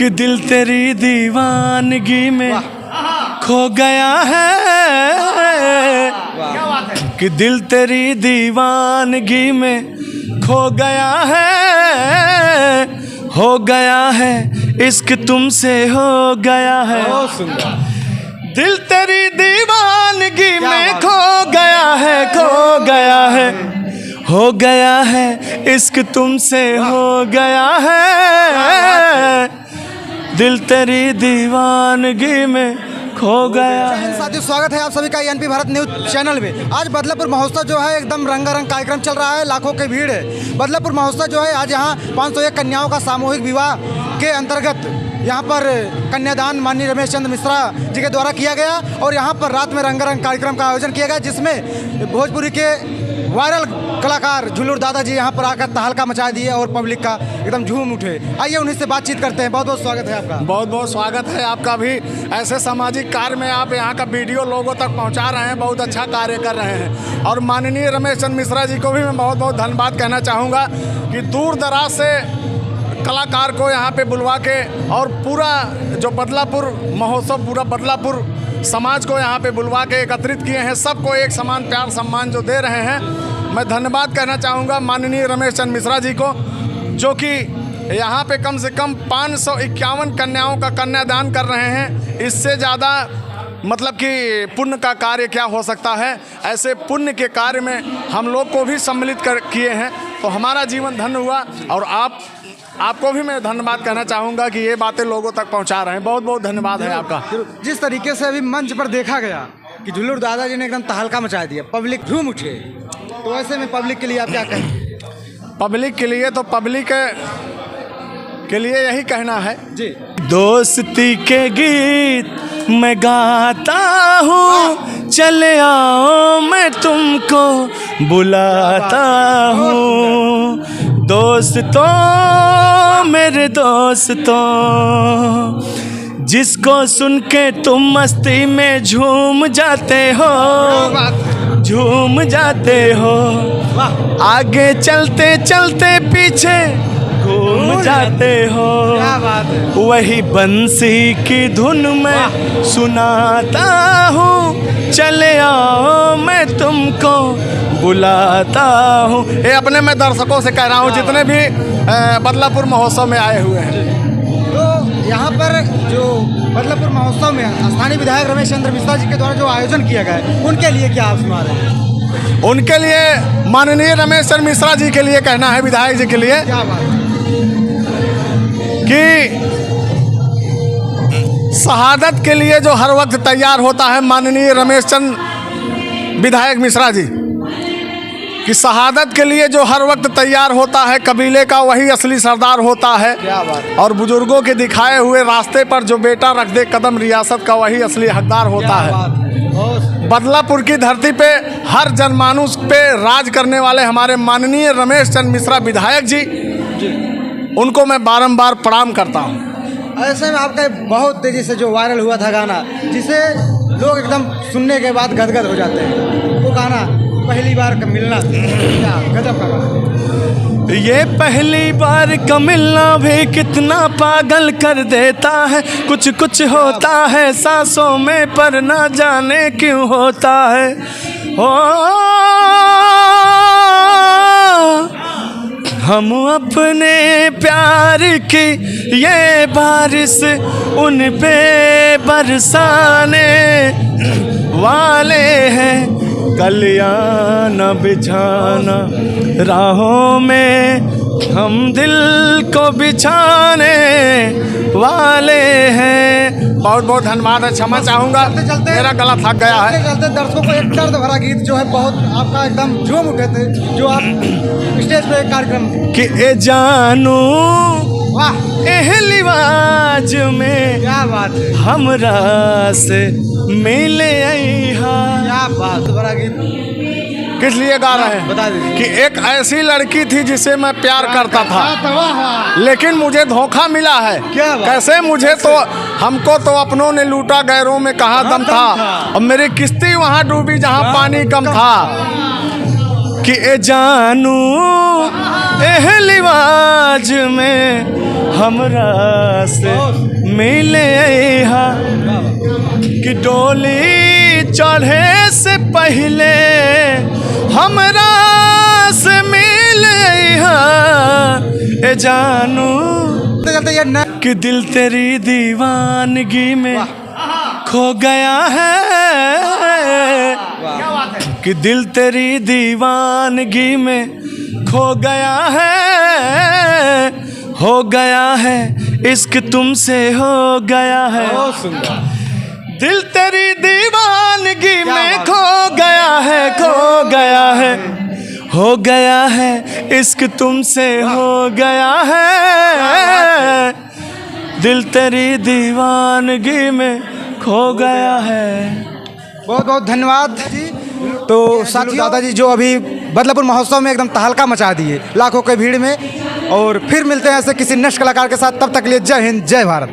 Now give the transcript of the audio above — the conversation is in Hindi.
कि दिल तेरी दीवानगी में खो गया है, कि दिल तेरी दीवानगी में खो गया है, हो गया है इश्क तुमसे हो गया है। दिल तेरी दीवानगी में खो गया है, खो गया है, हो गया है इश्क तुमसे हो गया है, दिल तेरी दीवानगी में खो गया है। साथियों, स्वागत है आप सभी का एनपी भारत न्यूज चैनल में। आज बदलापुर महोत्सव जो है एकदम रंगारंग कार्यक्रम चल रहा है, लाखों की भीड़ है। बदलापुर महोत्सव जो है आज यहाँ 501 कन्याओं का सामूहिक विवाह के अंतर्गत यहाँ पर कन्यादान माननीय रमेश चंद्र मिश्रा जी के द्वारा किया गया और यहाँ पर रात में रंगारंग कार्यक्रम का आयोजन किया गया, जिसमें भोजपुरी के वायरल कलाकार झुल्लुर दादा जी यहाँ पर आकर तहलका मचा दिए और पब्लिक का एकदम झूम उठे। आइए उन्हीं से बातचीत करते हैं। बहुत बहुत स्वागत है आपका। बहुत बहुत स्वागत है आपका भी। ऐसे सामाजिक कार्य में आप यहाँ का वीडियो लोगों तक पहुँचा रहे हैं, बहुत अच्छा कार्य कर रहे हैं। और माननीय रमेश चंद्र मिश्रा जी को भी मैं बहुत बहुत धन्यवाद कहना चाहूँगा कि दूर दराज से कलाकार को यहाँ पे बुलवा के और पूरा जो बदलापुर महोत्सव, पूरा बदलापुर समाज को यहाँ पे बुलवा के एकत्रित किए हैं। सबको एक समान प्यार सम्मान जो दे रहे हैं, मैं धन्यवाद कहना चाहूँगा माननीय रमेश चंद्र मिश्रा जी को, जो कि यहाँ पे कम से कम 551 कन्याओं का कन्यादान कर रहे हैं। इससे ज़्यादा मतलब कि पुण्य का कार्य क्या हो सकता है। ऐसे पुण्य के कार्य में हम लोग को भी सम्मिलित किए हैं, तो हमारा जीवन धन्य हुआ। और आपको भी मैं धन्यवाद कहना चाहूँगा कि ये बातें लोगों तक पहुँचा रहे हैं। बहुत बहुत धन्यवाद है आपका। जिस तरीके से अभी मंच पर देखा गया कि झुल्लुर दादा जी ने एकदम तहलका मचा दिया, पब्लिक झूम उठे, तो ऐसे में पब्लिक के लिए आप क्या कहेंगे? पब्लिक के लिए तो पब्लिक के लिए यही कहना है जी, दोस्ती के गीत मैं गाता हूँ, चले आओ मैं तुमको बुलाता हूँ। दोस्तों, मेरे दोस्तों, जिसको सुन के तुम मस्ती में झूम जाते हो, झूम जाते हो, आगे चलते चलते पीछे घूम जाते हो। क्या बात है। वही बंसी की धुन में सुनाता हूँ, चले आओ मैं तुमको बुलाता हूँ। ये अपने मैं दर्शकों से कह रहा हूँ जितने भी बदलापुर महोत्सव में आए हुए हैं। तो यहाँ पर जो बदलापुर महोत्सव में स्थानीय विधायक रमेश चंद्र मिश्रा जी के द्वारा जो आयोजन किया गया है, उनके लिए क्या आप सुना रहे हैं? उनके लिए माननीय रमेश चंद्र मिश्रा जी के लिए कहना है, विधायक जी के लिए, क्या बात है कि शहादत के लिए जो हर वक्त तैयार होता है माननीय रमेश चंद्र विधायक मिश्रा जी, कि शहादत के लिए जो हर वक्त तैयार होता है कबीले का, वही असली सरदार होता है। क्या बात है। और बुजुर्गों के दिखाए हुए रास्ते पर जो बेटा रख दे कदम, रियासत का वही असली हकदार होता है। बदलापुर की धरती पे हर जनमानुष पे राज करने वाले हमारे माननीय रमेश चंद्र मिश्रा विधायक जी, उनको मैं बारंबार प्रणाम करता हूँ। ऐसे में आपका बहुत तेजी से जो वायरल हुआ था गाना, जिसे लोग एकदम सुनने के बाद गदगद हो जाते हैं, वो गाना पहली बार का मिलना, क्या गजब का गाना। ये पहली बार का मिलना भी कितना पागल कर देता है। कुछ कुछ होता है सांसों में, पर ना जाने क्यों होता है। ओ हम अपने प्यार की ये बारिश उन पे बरसाने वाले हैं, कलियाना बिछाना राहों में हम दिल को बिछाने वाले हैं। बहुत बहुत धन्यवाद है, क्षमा चाहूँगा, मेरा गला थक गया है। चलते दर्शकों को एक दर्द भरा गीत जो है बहुत आपका एकदम झूम उठे थे, जो आप स्टेज पे कार्यक्रम कि ए जानू वाह, एहलिवाज में क्या बात है, हमरा से मिले अइहा। क्या बात भरा गीत। किस लिए गा रहे हैं? बता दीजिए। कि एक ऐसी लड़की थी जिसे मैं प्यार करता था, लेकिन मुझे धोखा मिला है। क्या बात? कैसे? मुझे तो हमको तो अपनों ने लूटा, गैरों में कहाँ दम था। और मेरी किस्ती वहाँ डूबी जहाँ पानी कम था। कि ए जानू एहलिवाज में हमरा से मिले हा कि डोली चढ़े से पहले हमरा से मिले हा ए जानू चलते ये न कि दिल तेरी दीवानगी में खो गया है कि दिल तेरी दीवानगी में खो गया है हो गया है इश्क तुमसे हो गया है दिल तेरी दीवानगी में खो गया है हो गया है इश्क तुमसे हो गया है दिल तेरी दीवानगी में खो गया है। बहुत बहुत धन्यवाद जी। तो साथियों दादाजी जो अभी बदलापुर महोत्सव में एकदम तहलका मचा दिए लाखों के भीड़ में, और फिर मिलते हैं ऐसे किसी नष्ट कलाकार के साथ। तब तक के लिए जय हिंद जय भारत।